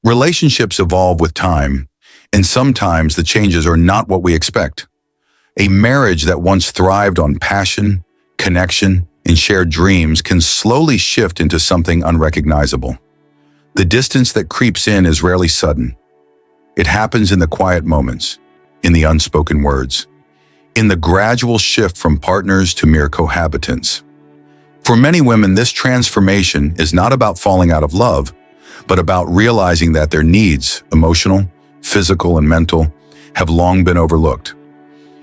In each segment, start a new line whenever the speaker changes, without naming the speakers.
Relationships evolve with time, and sometimes the changes are not what we expect. A marriage that once thrived on passion, connection, and shared dreams can slowly shift into something unrecognizable. The distance that creeps in is rarely sudden. It happens in the quiet moments, in the unspoken words, in the gradual shift from partners to mere cohabitants. For many women, this transformation is not about falling out of love, but about realizing that their needs, emotional, physical, and mental, have long been overlooked.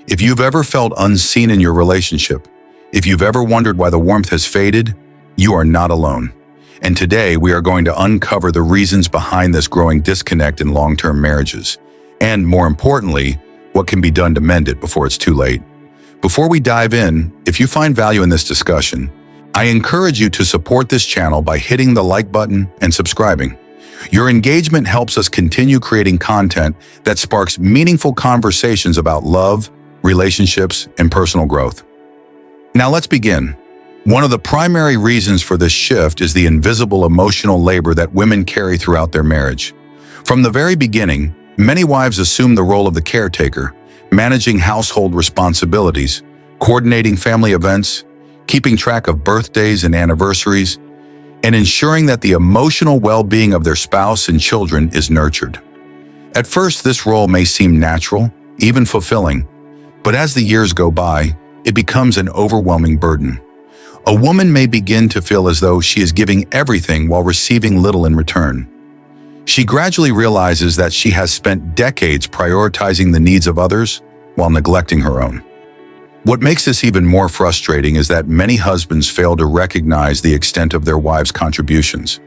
If you've ever felt unseen in your relationship, if you've ever wondered why the warmth has faded, you are not alone. And today we are going to uncover the reasons behind this growing disconnect in long-term marriages, and more importantly, what can be done to mend it before it's too late. Before we dive in, if you find value in this discussion, I encourage you to support this channel by hitting the like button and subscribing. Your engagement helps us continue creating content that sparks meaningful conversations about love, relationships, and personal growth. Now let's begin. One of the primary reasons for this shift is the invisible emotional labor that women carry throughout their marriage. From the very beginning, many wives assume the role of the caretaker, managing household responsibilities, coordinating family events, keeping track of birthdays and anniversaries, and ensuring that the emotional well-being of their spouse and children is nurtured. At first, this role may seem natural, even fulfilling, but as the years go by, it becomes an overwhelming burden. A woman may begin to feel as though she is giving everything while receiving little in return. She gradually realizes that she has spent decades prioritizing the needs of others while neglecting her own. What makes this even more frustrating is that many husbands fail to recognize the extent of their wives' contributions.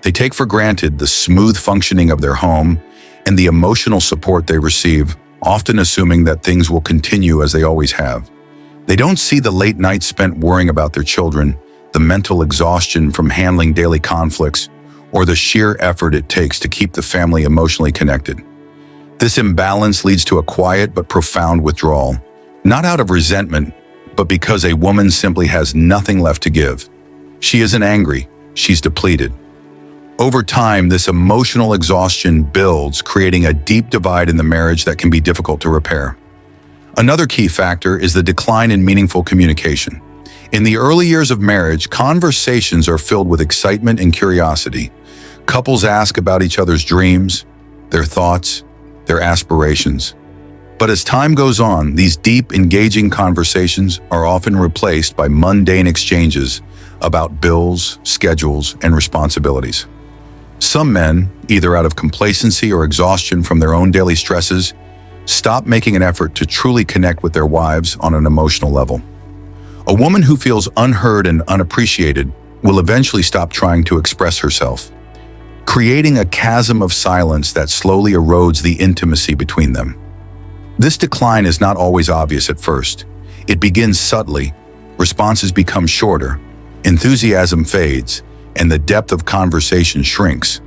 They take for granted the smooth functioning of their home and the emotional support they receive, often assuming that things will continue as they always have. They don't see the late nights spent worrying about their children, the mental exhaustion from handling daily conflicts, or the sheer effort it takes to keep the family emotionally connected. This imbalance leads to a quiet but profound withdrawal, not out of resentment, but because a woman simply has nothing left to give. She isn't angry, she's depleted. Over time, this emotional exhaustion builds, creating a deep divide in the marriage that can be difficult to repair. Another key factor is the decline in meaningful communication. In the early years of marriage, conversations are filled with excitement and curiosity. Couples ask about each other's dreams, their thoughts, their aspirations. But as time goes on, these deep, engaging conversations are often replaced by mundane exchanges about bills, schedules, and responsibilities. Some men, either out of complacency or exhaustion from their own daily stresses, stop making an effort to truly connect with their wives on an emotional level. A woman who feels unheard and unappreciated will eventually stop trying to express herself, creating a chasm of silence that slowly erodes the intimacy between them. This decline is not always obvious at first. It begins subtly, responses become shorter, enthusiasm fades, and the depth of conversation shrinks.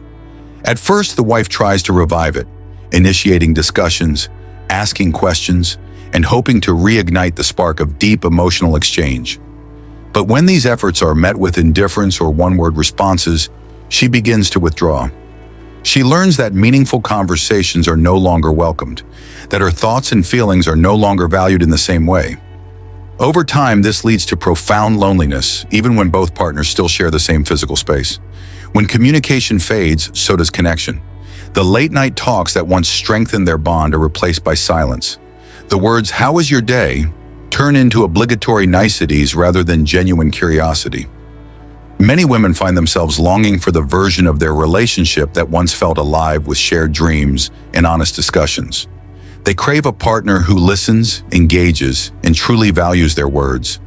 At first, the wife tries to revive it, initiating discussions, asking questions, and hoping to reignite the spark of deep emotional exchange. But when these efforts are met with indifference or one-word responses, she begins to withdraw. She learns that meaningful conversations are no longer welcomed, that her thoughts and feelings are no longer valued in the same way. Over time, this leads to profound loneliness, even when both partners still share the same physical space. When communication fades, so does connection. The late-night talks that once strengthened their bond are replaced by silence. The words, "How was your day?" turn into obligatory niceties rather than genuine curiosity. Many women find themselves longing for the version of their relationship that once felt alive with shared dreams and honest discussions. They crave a partner who listens, engages, and truly values their words.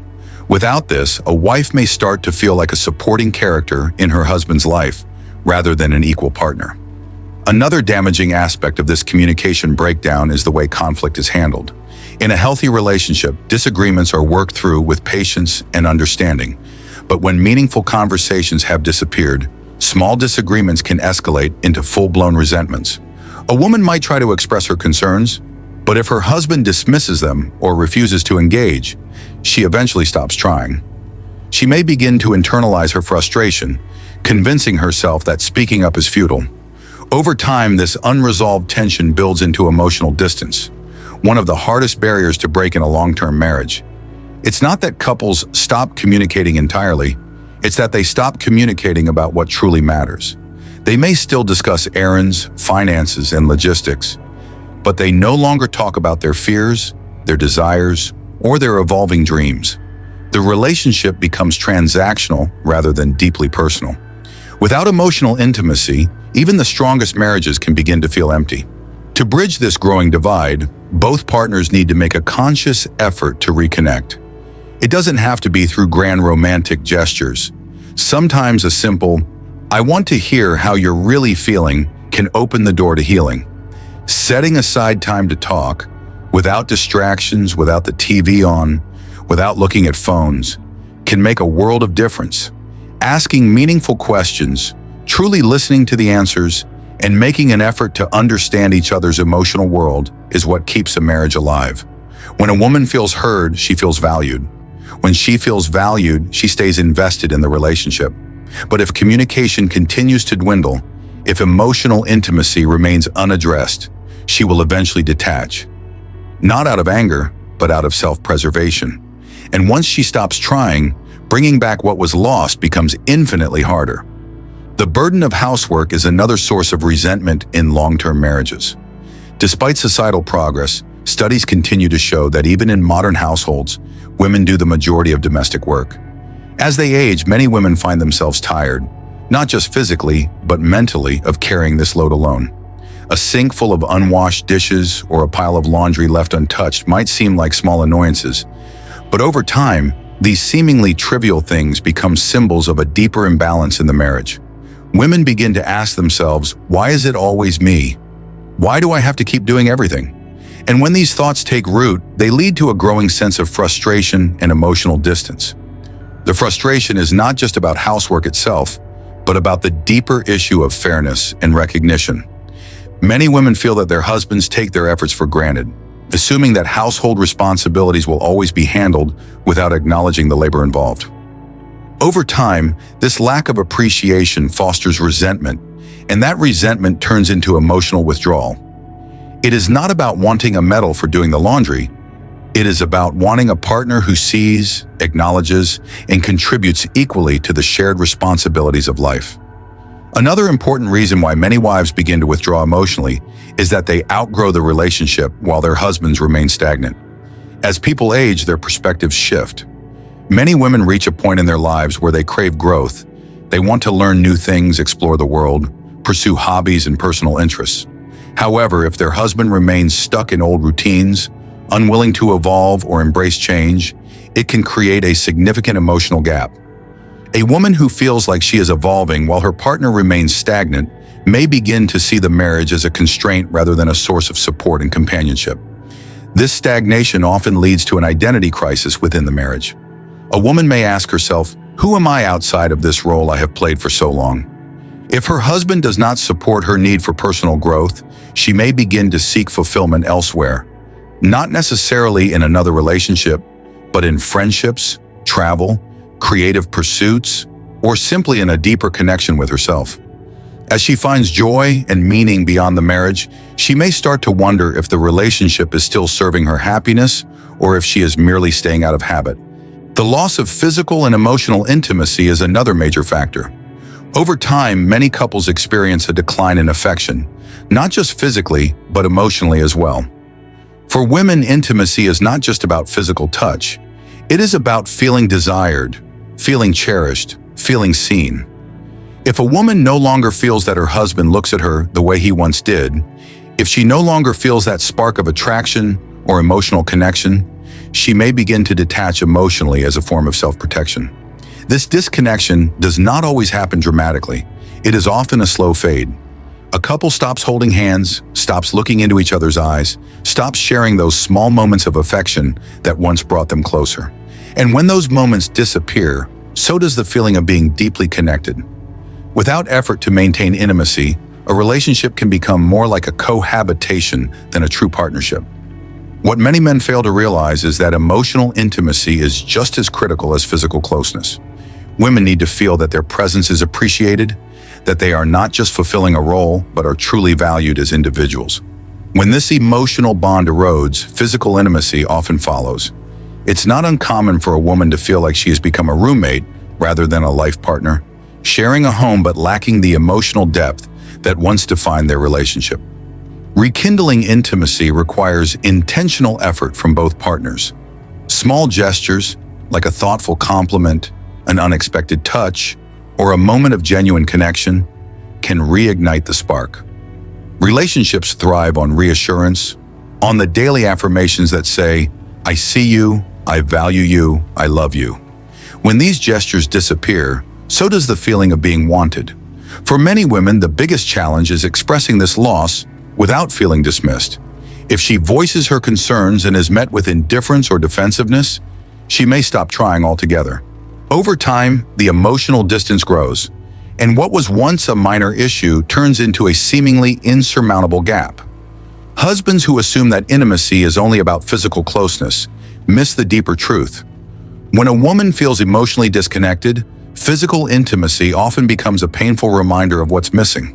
Without this, a wife may start to feel like a supporting character in her husband's life, rather than an equal partner. Another damaging aspect of this communication breakdown is the way conflict is handled. In a healthy relationship, disagreements are worked through with patience and understanding. But when meaningful conversations have disappeared, small disagreements can escalate into full-blown resentments. A woman might try to express her concerns, but if her husband dismisses them or refuses to engage, she eventually stops trying. She may begin to internalize her frustration, convincing herself that speaking up is futile. Over time, this unresolved tension builds into emotional distance, one of the hardest barriers to break in a long-term marriage. It's not that couples stop communicating entirely, it's that they stop communicating about what truly matters. They may still discuss errands, finances, and logistics, but they no longer talk about their fears, their desires, or their evolving dreams. The relationship becomes transactional rather than deeply personal. Without emotional intimacy, even the strongest marriages can begin to feel empty. To bridge this growing divide, both partners need to make a conscious effort to reconnect. It doesn't have to be through grand romantic gestures. Sometimes a simple, "I want to hear how you're really feeling," can open the door to healing. Setting aside time to talk, without distractions, without the TV on, without looking at phones, can make a world of difference. Asking meaningful questions, truly listening to the answers, and making an effort to understand each other's emotional world is what keeps a marriage alive. When a woman feels heard, she feels valued. When she feels valued, she stays invested in the relationship. But if communication continues to dwindle, if emotional intimacy remains unaddressed, she will eventually detach. Not out of anger, but out of self-preservation. And once she stops trying, bringing back what was lost becomes infinitely harder. The burden of housework is another source of resentment in long-term marriages. Despite societal progress, studies continue to show that even in modern households, women do the majority of domestic work. As they age, many women find themselves tired, not just physically, but mentally, of carrying this load alone. A sink full of unwashed dishes or a pile of laundry left untouched might seem like small annoyances, but over time, these seemingly trivial things become symbols of a deeper imbalance in the marriage. Women begin to ask themselves, why is it always me? Why do I have to keep doing everything? And when these thoughts take root, they lead to a growing sense of frustration and emotional distance. The frustration is not just about housework itself, but about the deeper issue of fairness and recognition. Many women feel that their husbands take their efforts for granted, assuming that household responsibilities will always be handled without acknowledging the labor involved. Over time, this lack of appreciation fosters resentment, and that resentment turns into emotional withdrawal. It is not about wanting a medal for doing the laundry. It is about wanting a partner who sees, acknowledges, and contributes equally to the shared responsibilities of life. Another important reason why many wives begin to withdraw emotionally is that they outgrow the relationship while their husbands remain stagnant. As people age, their perspectives shift. Many women reach a point in their lives where they crave growth. They want to learn new things, explore the world, pursue hobbies and personal interests. However, if their husband remains stuck in old routines, unwilling to evolve or embrace change, it can create a significant emotional gap. A woman who feels like she is evolving while her partner remains stagnant may begin to see the marriage as a constraint rather than a source of support and companionship. This stagnation often leads to an identity crisis within the marriage. A woman may ask herself, who am I outside of this role I have played for so long? If her husband does not support her need for personal growth, she may begin to seek fulfillment elsewhere, not necessarily in another relationship, but in friendships, travel, creative pursuits, or simply in a deeper connection with herself. As she finds joy and meaning beyond the marriage, she may start to wonder if the relationship is still serving her happiness or if she is merely staying out of habit. The loss of physical and emotional intimacy is another major factor. Over time, many couples experience a decline in affection, not just physically, but emotionally as well. For women, intimacy is not just about physical touch. It is about feeling desired, feeling cherished, feeling seen. If a woman no longer feels that her husband looks at her the way he once did, if she no longer feels that spark of attraction or emotional connection, she may begin to detach emotionally as a form of self-protection. This disconnection does not always happen dramatically. It is often a slow fade. A couple stops holding hands, stops looking into each other's eyes, stops sharing those small moments of affection that once brought them closer. And when those moments disappear, so does the feeling of being deeply connected. Without effort to maintain intimacy, a relationship can become more like a cohabitation than a true partnership. What many men fail to realize is that emotional intimacy is just as critical as physical closeness. Women need to feel that their presence is appreciated, that they are not just fulfilling a role, but are truly valued as individuals. When this emotional bond erodes, physical intimacy often follows. It's not uncommon for a woman to feel like she has become a roommate rather than a life partner, sharing a home but lacking the emotional depth that once defined their relationship. Rekindling intimacy requires intentional effort from both partners. Small gestures, like a thoughtful compliment, an unexpected touch, or a moment of genuine connection, can reignite the spark. Relationships thrive on reassurance, on the daily affirmations that say, "I see you, I value you, I love you." When these gestures disappear, so does the feeling of being wanted. For many women, the biggest challenge is expressing this loss without feeling dismissed. If she voices her concerns and is met with indifference or defensiveness, she may stop trying altogether. Over time, the emotional distance grows, and what was once a minor issue turns into a seemingly insurmountable gap. Husbands who assume that intimacy is only about physical closeness miss the deeper truth. When a woman feels emotionally disconnected, physical intimacy often becomes a painful reminder of what's missing.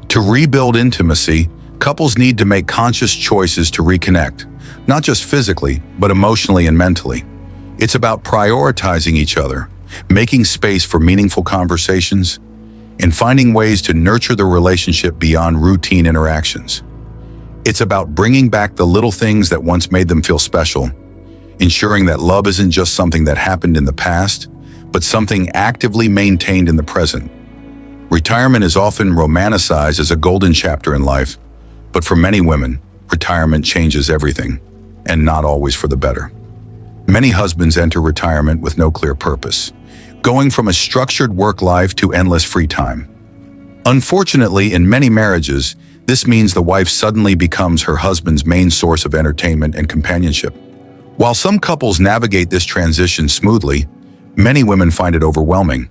To rebuild intimacy, couples need to make conscious choices to reconnect, not just physically, but emotionally and mentally. It's about prioritizing each other, making space for meaningful conversations, and finding ways to nurture the relationship beyond routine interactions. It's about bringing back the little things that once made them feel special, ensuring that love isn't just something that happened in the past, but something actively maintained in the present. Retirement is often romanticized as a golden chapter in life, but for many women, retirement changes everything, and not always for the better. Many husbands enter retirement with no clear purpose, going from a structured work life to endless free time. Unfortunately, in many marriages, this means the wife suddenly becomes her husband's main source of entertainment and companionship. While some couples navigate this transition smoothly, many women find it overwhelming.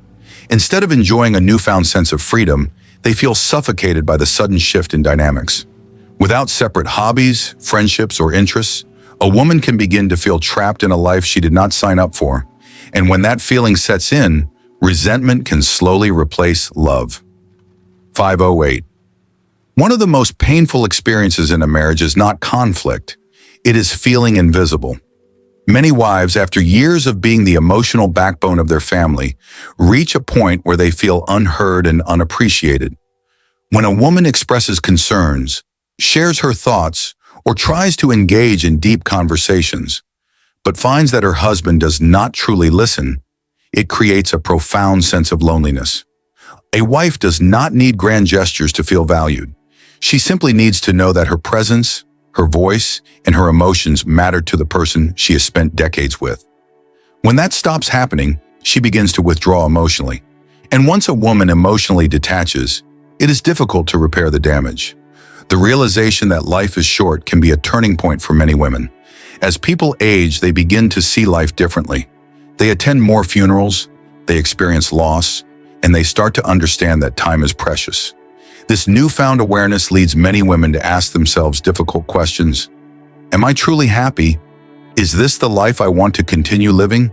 Instead of enjoying a newfound sense of freedom, they feel suffocated by the sudden shift in dynamics. Without separate hobbies, friendships, or interests, a woman can begin to feel trapped in a life she did not sign up for. And when that feeling sets in, resentment can slowly replace love. 508. One of the most painful experiences in a marriage is not conflict. It is feeling invisible. Many wives, after years of being the emotional backbone of their family, reach a point where they feel unheard and unappreciated. When a woman expresses concerns, shares her thoughts, or tries to engage in deep conversations, but finds that her husband does not truly listen, it creates a profound sense of loneliness. A wife does not need grand gestures to feel valued. She simply needs to know that her presence, her voice, and her emotions matter to the person she has spent decades with. When that stops happening, she begins to withdraw emotionally. And once a woman emotionally detaches, it is difficult to repair the damage. The realization that life is short can be a turning point for many women. As people age, they begin to see life differently. They attend more funerals, they experience loss, and they start to understand that time is precious. This newfound awareness leads many women to ask themselves difficult questions. Am I truly happy? Is this the life I want to continue living?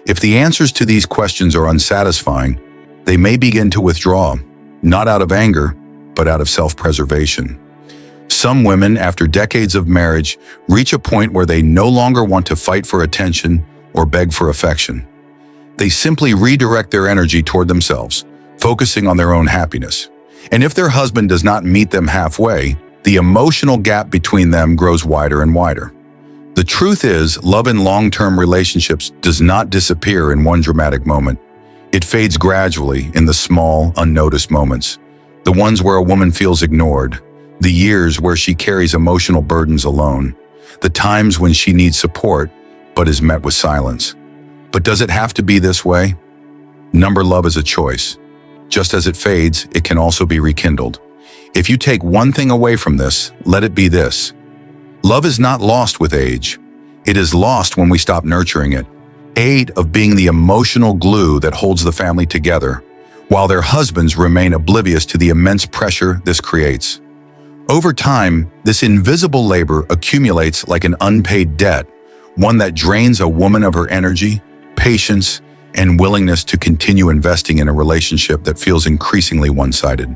If the answers to these questions are unsatisfying, they may begin to withdraw, not out of anger, but out of self-preservation. Some women, after decades of marriage, reach a point where they no longer want to fight for attention or beg for affection. They simply redirect their energy toward themselves, focusing on their own happiness. And if their husband does not meet them halfway, the emotional gap between them grows wider and wider. The truth is, love in long-term relationships does not disappear in one dramatic moment. It fades gradually in the small, unnoticed moments. The ones where a woman feels ignored, the years where she carries emotional burdens alone, the times when she needs support but is met with silence. But does it have to be this way? Number love is a choice. Just as it fades, it can also be rekindled. If you take one thing away from this, let it be this. Love is not lost with age. It is lost when we stop nurturing it. Of being the emotional glue that holds the family together, while their husbands remain oblivious to the immense pressure this creates. Over time, this invisible labor accumulates like an unpaid debt, one that drains a woman of her energy, patience, and willingness to continue investing in a relationship that feels increasingly one-sided.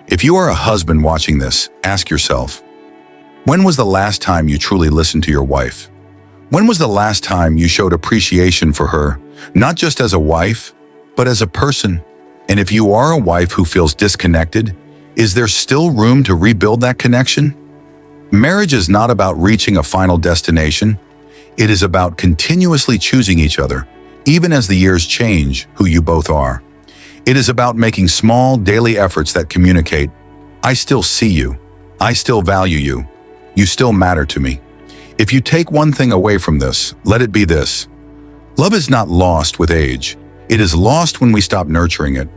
If you are a husband watching this, ask yourself, when was the last time you truly listened to your wife? When was the last time you showed appreciation for her, not just as a wife, but as a person? And if you are a wife who feels disconnected, is there still room to rebuild that connection? Marriage is not about reaching a final destination. It is about continuously choosing each other, even as the years change who you both are. It is about making small, daily efforts that communicate, I still see you, I still value you, you still matter to me. If you take one thing away from this, let it be this. Love is not lost with age. It is lost when we stop nurturing it.